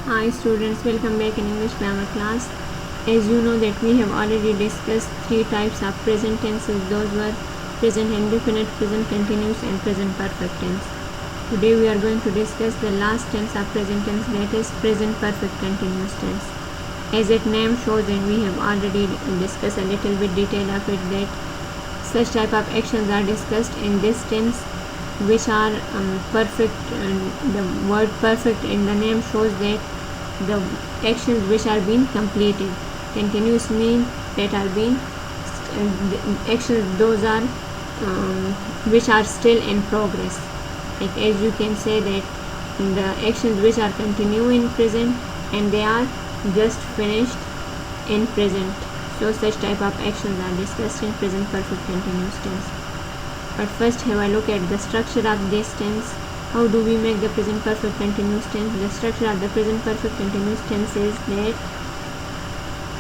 Hi students, welcome back in English grammar class. As you know that we have already discussed three types of present tenses. Those were present indefinite, present continuous and present perfect tense. Today we are going to discuss the last tense of present tense, that is present perfect continuous tense. As its name shows, and we have already discussed a little bit detail of it, that such type of actions are discussed in this tense which are perfect. The word perfect in the name shows that the actions which are being completed. Continuous mean that are being actions, those are which are still in progress. Like as you can say that the actions which are continue in present and they are just finished in present. So such type of actions are discussed in present perfect continuous tense. But first have a look at the structure of this tense. How do we make the present perfect continuous tense? The structure of the present perfect continuous tense is that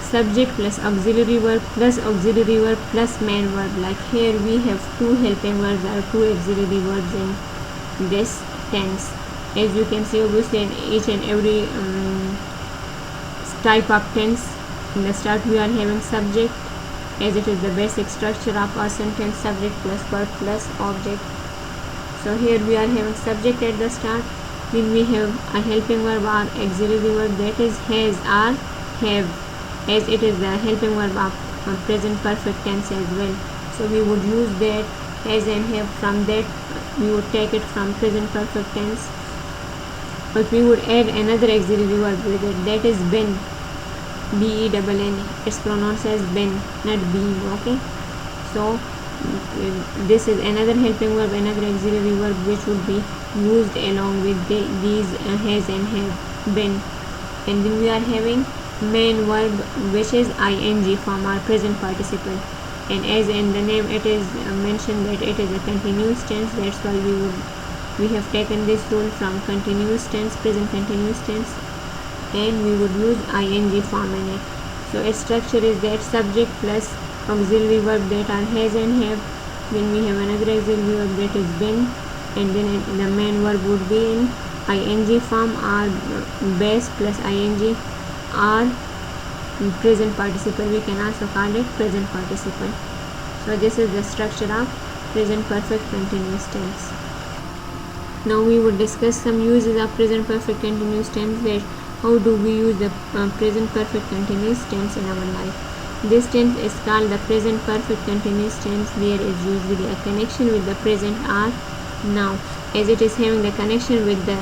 subject plus auxiliary verb plus main verb. Like here we have two helping verbs or two auxiliary verbs in this tense. As you can see, obviously in each and every type of tense, in the start we are having subject, as it is the basic structure of a sentence, subject plus verb plus object. So here we are having subject at the start, then we have a helping verb or auxiliary verb, that is has or have, as it is the helping verb of present perfect tense as well. So we would use that has and have. From that we would take it from present perfect tense, but we would add another auxiliary verb with it, that is been, B-E-N-N. It's pronounced as been, not been. Okay, so this is another helping verb, another auxiliary verb which would be used along with these has and have, been. And then we are having main verb which is ing from our present participle, and as in the name it is mentioned that it is a continuous tense, that's why we have taken this rule from continuous tense, present continuous tense, and we would use ing form in it. So its structure is that subject plus auxiliary verb that are has and have, then we have another auxiliary verb that is been, and then the main verb would be in ing form or base plus ing or present participle. We can also call it present participle. So this is the structure of present perfect continuous tense. Now we would discuss some uses of present perfect continuous tense, that how do we use the present perfect continuous tense in our life. This tense is called the present perfect continuous tense. There is usually a connection with the present or now, as it is having the connection with the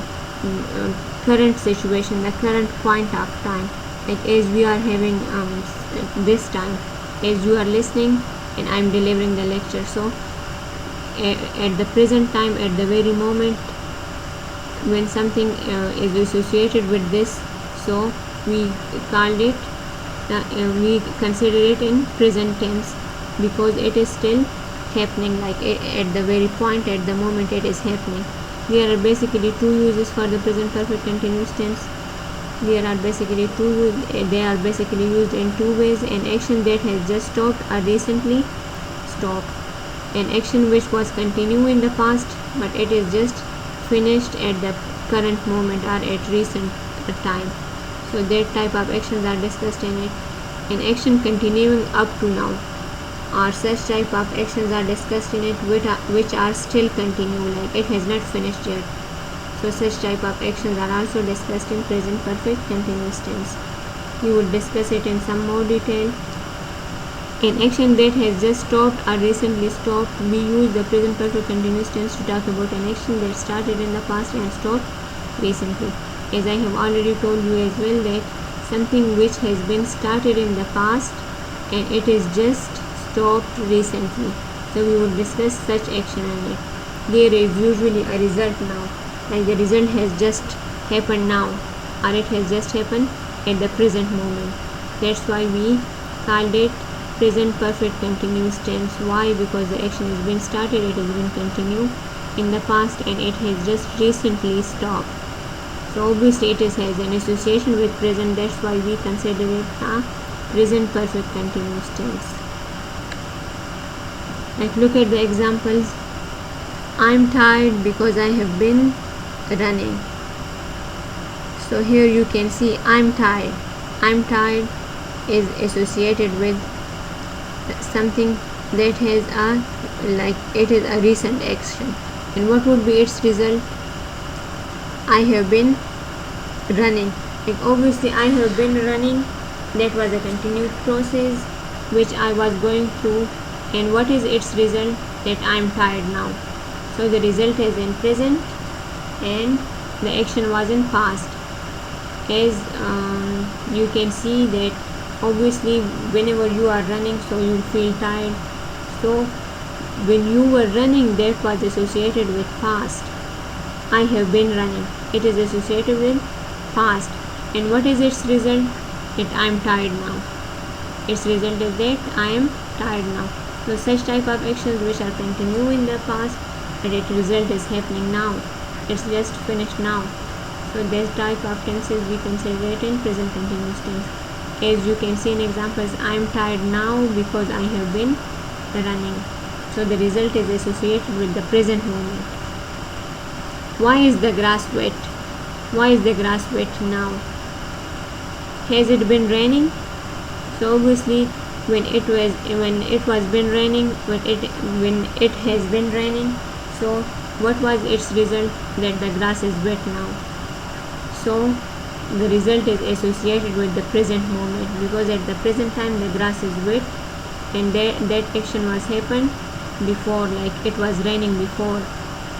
current situation, the current point of time. Like as we are having this time, as you are listening and I am delivering the lecture. So at the present time, at the very moment when something is associated with this, so we called it we consider it in present tense because it is still happening, like at the very point, at the moment it is happening. There are basically two uses for the present perfect continuous tense. They are basically used in two ways: an action that has just stopped or recently stopped, an action which was continuing in the past but it is just finished at the current moment or at recent time. So that type of actions are discussed in it. An action continuing up to now, or such type of actions are discussed in it which are still continuing, like it has not finished yet. So such type of actions are also discussed in present perfect continuous tense. We would discuss it in some more detail. An action that has just stopped or recently stopped, we use the present perfect continuous tense to talk about an action that started in the past and stopped recently. As I have already told you as well, that something which has been started in the past and it is just stopped recently. So we would discuss such action in it. There is usually a result now, like the result has just happened now, or it has just happened at the present moment. That's why we called it present perfect continuous tense. Why? Because the action has been started, it has been continued in the past and it has just recently stopped. So obviously it has an association with present, that's why we consider it a present perfect continuous tense. Like look at the examples. I'm tired because I have been running. So here you can see I'm tired. I'm tired is associated with something that has it is a recent action. And what would be its result? I have been running. Like obviously I have been running, that was a continued process which I was going through. And what is its result? That I am tired now. So the result is in present and the action was in past. As you can see that obviously whenever you are running, so you feel tired. So when you were running, that was associated with past. I have been running, it is associated with past. And what is its result? That I am tired now. Its result is that I am tired now. So such type of actions which are continue in the past, but its result is happening now. It's just finished now. So this type of tenses we consider it in present continuous tense. As you can see in examples, I am tired now because I have been running. So the result is associated with the present moment. Why is the grass wet? Why is the grass wet now? Has it been raining? So obviously when it was been raining, when it has been raining, so what was its result? That the grass is wet now. So the result is associated with the present moment, because at the present time the grass is wet and that action was happened before, like it was raining before,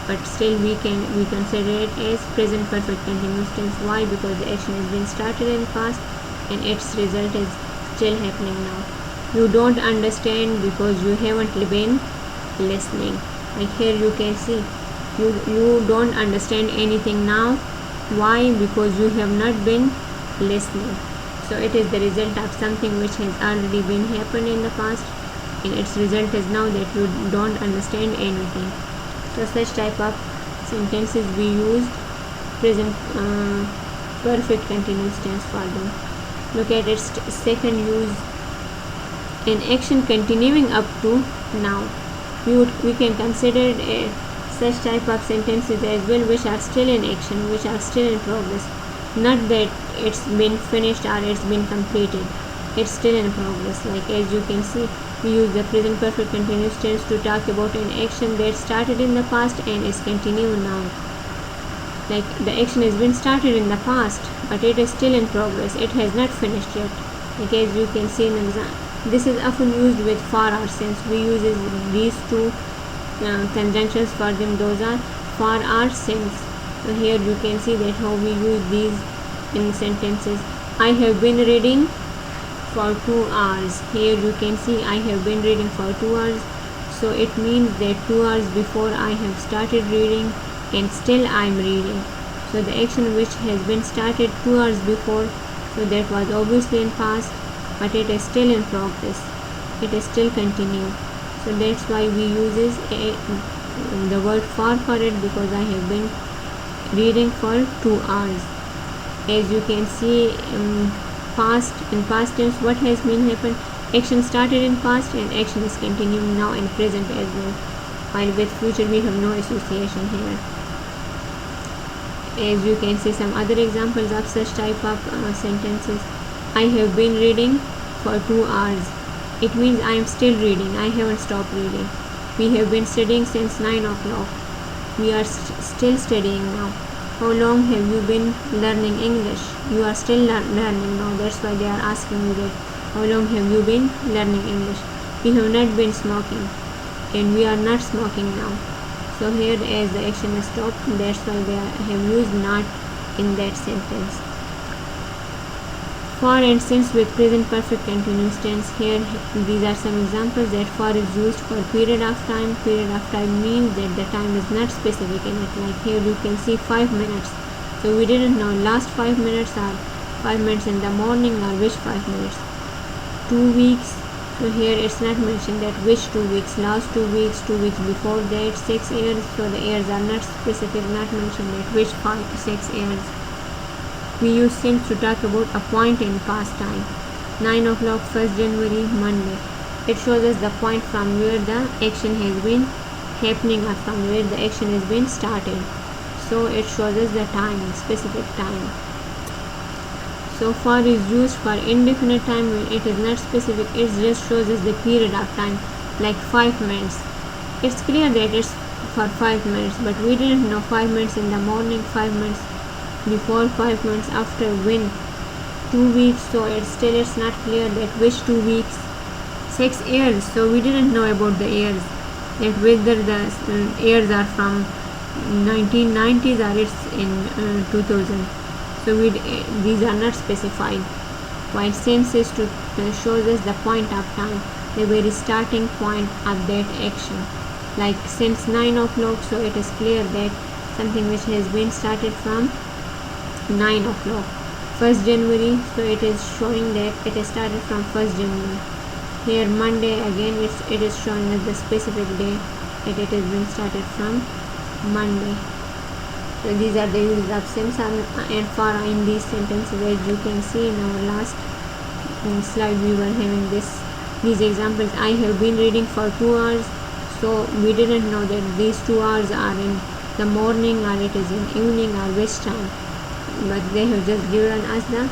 but still we consider it as present perfect continuous tense. Why? Because the action has been started in past and its result is still happening now. You don't understand because you haven't been listening. Like here you can see you don't understand anything now. Why? Because you have not been listening. So it is the result of something which has already been happened in the past, and its result is now that you don't understand anything. So such type of sentences we used present perfect continuous tense for them. Look at its second use. An action continuing up to now. We can consider such type of sentences as well which are still in action, which are still in progress. Not that it's been finished or it's been completed. It's still in progress. Like as you can see, we use the present perfect continuous tense to talk about an action that started in the past and is continuing now. Like the action has been started in the past, but it is still in progress. It has not finished yet. Like as you can see in the example, this is often used with for or since. We use these two conjunctions for them. Those are for or since. So here you can see that how we use these in sentences. I have been reading for 2 hours. Here you can see I have been reading for 2 hours. So it means that 2 hours before I have started reading and still I am reading. So the action which has been started 2 hours before, so that was obviously in past, but it is still in progress. It is still continuing. So that's why we uses the word for it, because I have been reading for 2 hours. As you can see in past tense, what has been happened? Action started in past and action is continuing now in present as well. While with future we have no association here. As you can see some other examples of such type of sentences. I have been reading for 2 hours. It means I am still reading. I haven't stopped reading. We have been studying since 9 o'clock. We are still studying now. How long have you been learning English? You are still learning now. That's why they are asking you that. How long have you been learning English? We have not been smoking, and we are not smoking now. So here as the action is stopped, that's why they have used not in that sentence. For and since with present perfect continuous tense. Here these are some examples that for is used for period of time. Period of time means that the time is not specific in it. Like here you can see 5 minutes. So we didn't know last 5 minutes or 5 minutes in the morning or which 5 minutes. 2 weeks. So here it's not mentioned that which 2 weeks, last 2 weeks, 2 weeks before that, 6 years. So the years are not specific, not mentioned that which 5 to 6 years. We use since to talk about a point in past time. 9 o'clock, 1st January, Monday. It shows us the point from where the action has been happening or from where the action has been started. So it shows us the time, specific time. So for is used for indefinite time when it is not specific. It just shows us the period of time, like 5 minutes. It's clear that it's for 5 minutes, but we didn't know 5 minutes in the morning, 5 minutes before, 5 minutes after, when, 2 weeks. So it's not clear that which 2 weeks. 6 years. So we didn't know about the years, that whether the years are from 1990s or it's in 2000. So these are not specified. While since is to shows us the point of time, the very starting point of that action. Like since 9 o'clock, so it is clear that something which has been started from 9 o'clock. 1st January, so it is showing that it is started from 1st January. Here Monday, again it is showing us the specific day that it has been started from Monday. So these are the uses of since and for in these sentences. As you can see in our last slide, we were having these examples. I have been reading for 2 hours. So we didn't know that these 2 hours are in the morning or it is in evening or which time, but they have just given us the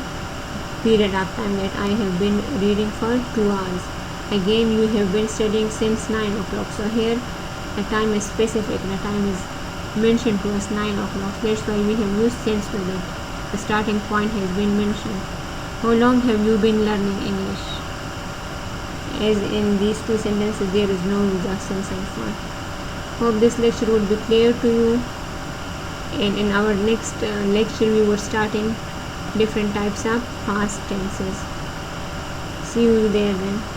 period of time that I have been reading for 2 hours. Again, you have been studying since 9 o'clock. So here the time is specific, the time is mentioned to us 9 o'clock. That's why we have used since with it. The starting point has been mentioned. How long have you been learning English? As in these 2 sentences, there is no use of since and for. Hope this lecture would be clear to you. And in our next lecture, we were starting different types of past tenses. See you there then.